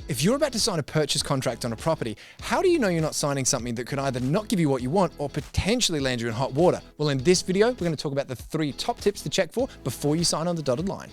If you're about to sign a purchase contract on a property, how do you know you're not signing something that could either not give you what you want or potentially land you in hot water? Well, in this video, we're going to talk about the 3 top tips to check for before you sign on the dotted line.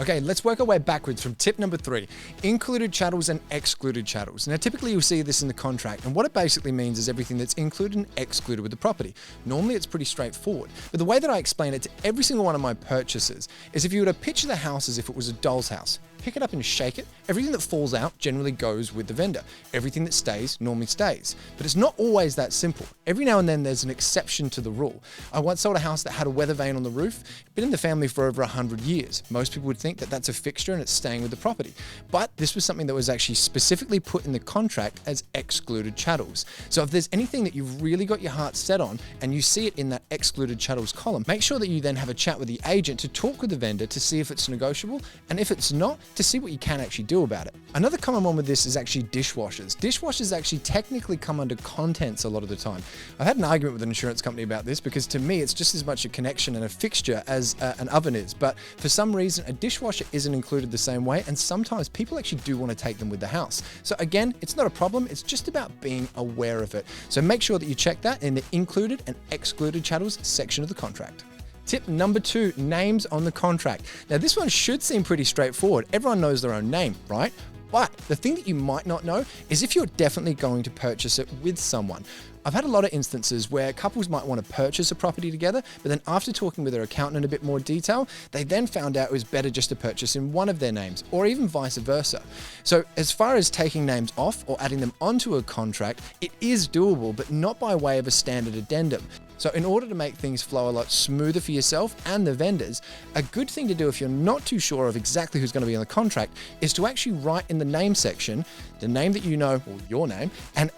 Okay, let's work our way backwards from tip number 3, included chattels and excluded chattels. Now, typically you'll see this in the contract, and what it basically means is everything that's included and excluded with the property. Normally it's pretty straightforward, but the way that I explain it to every single one of my purchases is if you were to picture the house as if it was a doll's house, pick it up and shake it, everything that falls out generally goes with the vendor. Everything that stays normally stays. But it's not always that simple. Every now and then there's an exception to the rule. I once sold a house that had a weather vane on the roof. Been in the family for over 100 years. Most people would think that that's a fixture and it's staying with the property. But this was something that was actually specifically put in the contract as excluded chattels. So if there's anything that you've really got your heart set on and you see it in that excluded chattels column, make sure that you then have a chat with the agent to talk with the vendor to see if it's negotiable, and if it's not, to see what you can actually do about it. Another common one with this is actually dishwashers. Dishwashers actually technically come under contents a lot of the time. I've had an argument with an insurance company about this because to me it's just as much a connection and a fixture as an oven is, but for some reason a dishwasher isn't included the same way, and sometimes people actually do want to take them with the house. So again, it's not a problem, it's just about being aware of it. So make sure that you check that in the included and excluded chattels section of the contract. Tip number 2, names on the contract. Now this one should seem pretty straightforward. Everyone knows their own name, right? But the thing that you might not know is if you're definitely going to purchase it with someone. I've had a lot of instances where couples might want to purchase a property together, but then after talking with their accountant in a bit more detail, they then found out it was better just to purchase in one of their names, or even vice versa. So as far as taking names off or adding them onto a contract, it is doable, but not by way of a standard addendum. So in order to make things flow a lot smoother for yourself and the vendors, a good thing to do if you're not too sure of exactly who's going to be on the contract is to actually write in the name section, the name that you know, or your name,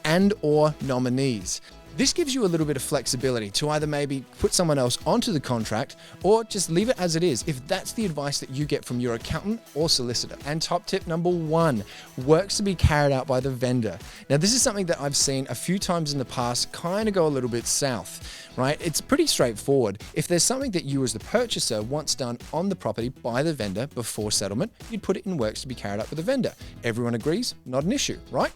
and or nominees. This gives you a little bit of flexibility to either maybe put someone else onto the contract or just leave it as it is if that's the advice that you get from your accountant or solicitor. And top tip number 1, works to be carried out by the vendor. Now this is something that I've seen a few times in the past kind of go a little bit south, right? It's pretty straightforward. If there's something that you as the purchaser wants done on the property by the vendor before settlement, you'd put it in works to be carried out with the vendor. Everyone agrees, not an issue, right?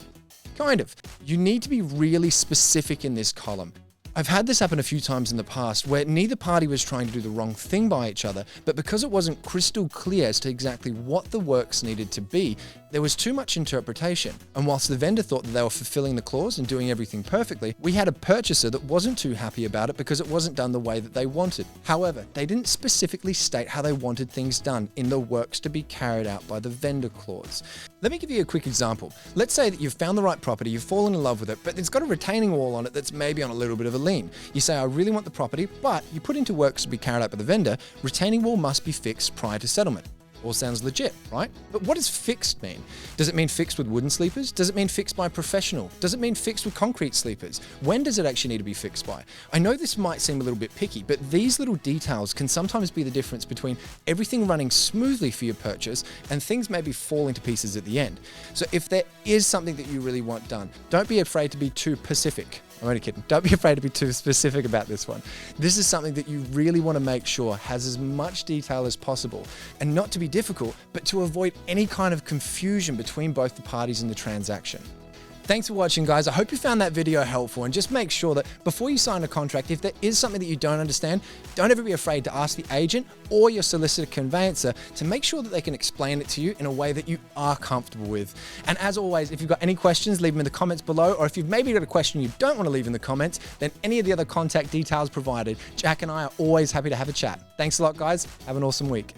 Kind of. You need to be really specific in this column. I've had this happen a few times in the past where neither party was trying to do the wrong thing by each other, but because it wasn't crystal clear as to exactly what the works needed to be, there was too much interpretation. And whilst the vendor thought that they were fulfilling the clause and doing everything perfectly, we had a purchaser that wasn't too happy about it because it wasn't done the way that they wanted. However, they didn't specifically state how they wanted things done in the works to be carried out by the vendor clause. Let me give you a quick example. Let's say that you've found the right property, you've fallen in love with it, but it's got a retaining wall on it that's maybe on a little bit of a lien. You say, I really want the property, but you put into works to be carried out by the vendor, retaining wall must be fixed prior to settlement. All sounds legit, right? But what does fixed mean? Does it mean fixed with wooden sleepers? Does it mean fixed by a professional? Does it mean fixed with concrete sleepers? When does it actually need to be fixed by? I know this might seem a little bit picky, but these little details can sometimes be the difference between everything running smoothly for your purchase and things maybe falling to pieces at the end. So if there is something that you really want done, don't be afraid to be too specific. I'm only kidding. Don't be afraid to be too specific about this one. This is something that you really want to make sure has as much detail as possible, and not to be difficult, but to avoid any kind of confusion between both the parties in the transaction. Thanks for watching, guys. I hope you found that video helpful, and just make sure that before you sign a contract, if there is something that you don't understand, don't ever be afraid to ask the agent or your solicitor conveyancer to make sure that they can explain it to you in a way that you are comfortable with. And as always, if you've got any questions, leave them in the comments below, or if you've maybe got a question you don't want to leave in the comments, then any of the other contact details provided, Jack and I are always happy to have a chat. Thanks a lot, guys. Have an awesome week.